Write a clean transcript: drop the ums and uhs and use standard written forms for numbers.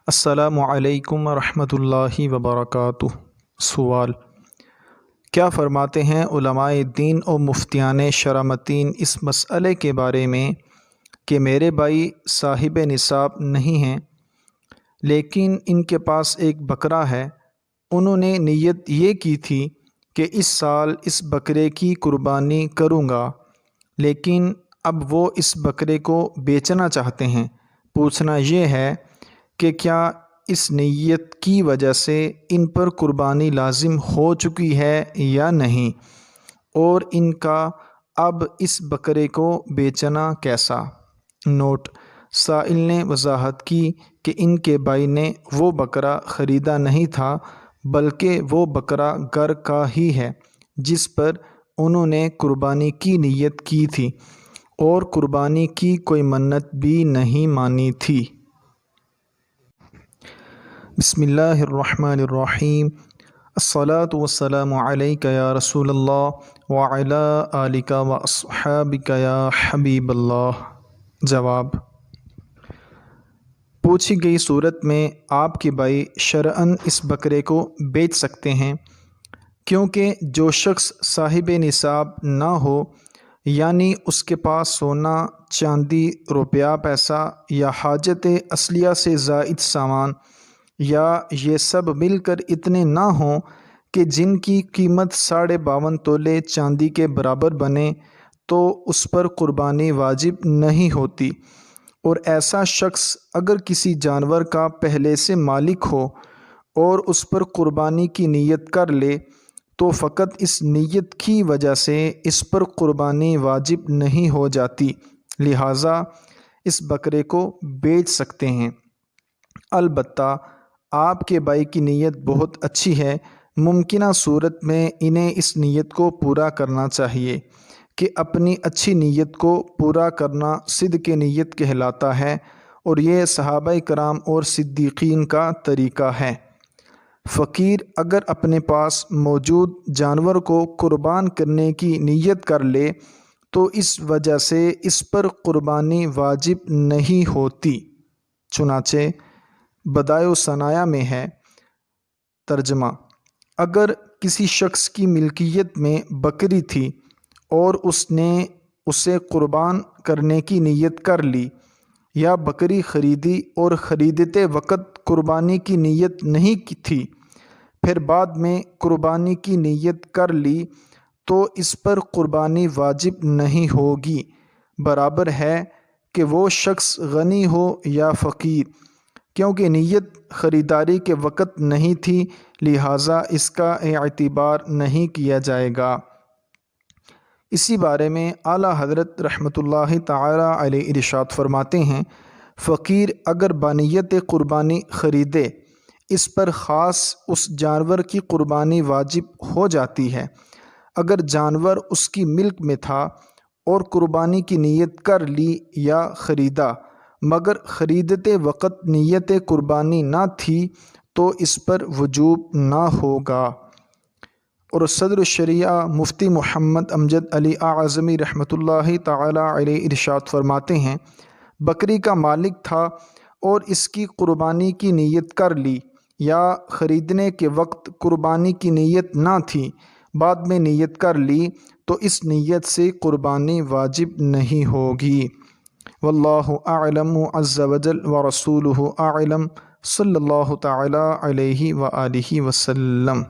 السلام علیکم ورحمۃ اللہ وبرکاتہ۔ سوال: کیا فرماتے ہیں علماء دین و مفتیان شرامتین اس مسئلے کے بارے میں کہ میرے بھائی صاحب نصاب نہیں ہیں لیکن ان کے پاس ایک بکرا ہے، انہوں نے نیت یہ کی تھی کہ اس سال اس بکرے کی قربانی کروں گا، لیکن اب وہ اس بکرے کو بیچنا چاہتے ہیں۔ پوچھنا یہ ہے کہ کیا اس نیت کی وجہ سے ان پر قربانی لازم ہو چکی ہے یا نہیں، اور ان کا اب اس بکرے کو بیچنا کیسا؟ نوٹ: سائل نے وضاحت کی کہ ان کے بھائی نے وہ بکرا خریدا نہیں تھا بلکہ وہ بکرا گھر کا ہی ہے جس پر انہوں نے قربانی کی نیت کی تھی اور قربانی کی کوئی منت بھی نہیں مانی تھی۔ بسم اللہ الرحمن الرحیم۔ الصلاة والسلام علیک یا رسول اللہ وعلی آلک واصحابک یا حبیب اللہ۔ جواب: پوچھی گئی صورت میں آپ کے بھائی شرعاً اس بکرے کو بیچ سکتے ہیں، کیونکہ جو شخص صاحب نصاب نہ ہو، یعنی اس کے پاس سونا، چاندی، روپیہ پیسہ یا حاجت اصلیہ سے زائد سامان، یا یہ سب مل کر اتنے نہ ہوں کہ جن کی قیمت 52.5 تولے چاندی کے برابر بنے، تو اس پر قربانی واجب نہیں ہوتی، اور ایسا شخص اگر کسی جانور کا پہلے سے مالک ہو اور اس پر قربانی کی نیت کر لے تو فقط اس نیت کی وجہ سے اس پر قربانی واجب نہیں ہو جاتی، لہٰذا اس بکرے کو بیچ سکتے ہیں۔ البتہ آپ کے بھائی کی نیت بہت اچھی ہے، ممکنہ صورت میں انہیں اس نیت کو پورا کرنا چاہیے کہ اپنی اچھی نیت کو پورا کرنا صدق نیت کہلاتا ہے، اور یہ صحابہ کرام اور صدیقین کا طریقہ ہے۔ فقیر اگر اپنے پاس موجود جانور کو قربان کرنے کی نیت کر لے تو اس وجہ سے اس پر قربانی واجب نہیں ہوتی۔ چنانچہ بدائع الثنایا میں ہے۔ ترجمہ: اگر کسی شخص کی ملکیت میں بکری تھی اور اس نے اسے قربان کرنے کی نیت کر لی، یا بکری خریدی اور خریدتے وقت قربانی کی نیت نہیں تھی، پھر بعد میں قربانی کی نیت کر لی، تو اس پر قربانی واجب نہیں ہوگی، برابر ہے کہ وہ شخص غنی ہو یا فقیر، کیونکہ نیت خریداری کے وقت نہیں تھی، لہٰذا اس کا اعتبار نہیں کیا جائے گا۔ اسی بارے میں اعلیٰ حضرت رحمۃ اللہ تعالی علیہ ارشاد فرماتے ہیں: فقیر اگر بنیت قربانی خریدے، اس پر خاص اس جانور کی قربانی واجب ہو جاتی ہے۔ اگر جانور اس کی ملک میں تھا اور قربانی کی نیت کر لی یا خریدا مگر خریدتے وقت نیت قربانی نہ تھی تو اس پر وجوب نہ ہوگا۔ اور صدر الشریعہ مفتی محمد امجد علی اعظمی رحمۃ اللہ تعالی علیہ ارشاد فرماتے ہیں: بکری کا مالک تھا اور اس کی قربانی کی نیت کر لی، یا خریدنے کے وقت قربانی کی نیت نہ تھی، بعد میں نیت کر لی، تو اس نیت سے قربانی واجب نہیں ہوگی۔ واللہ اعلم عز وجل ورسولہ اعلم، صلی اللہ تعالی علیہ وآلہ وسلم۔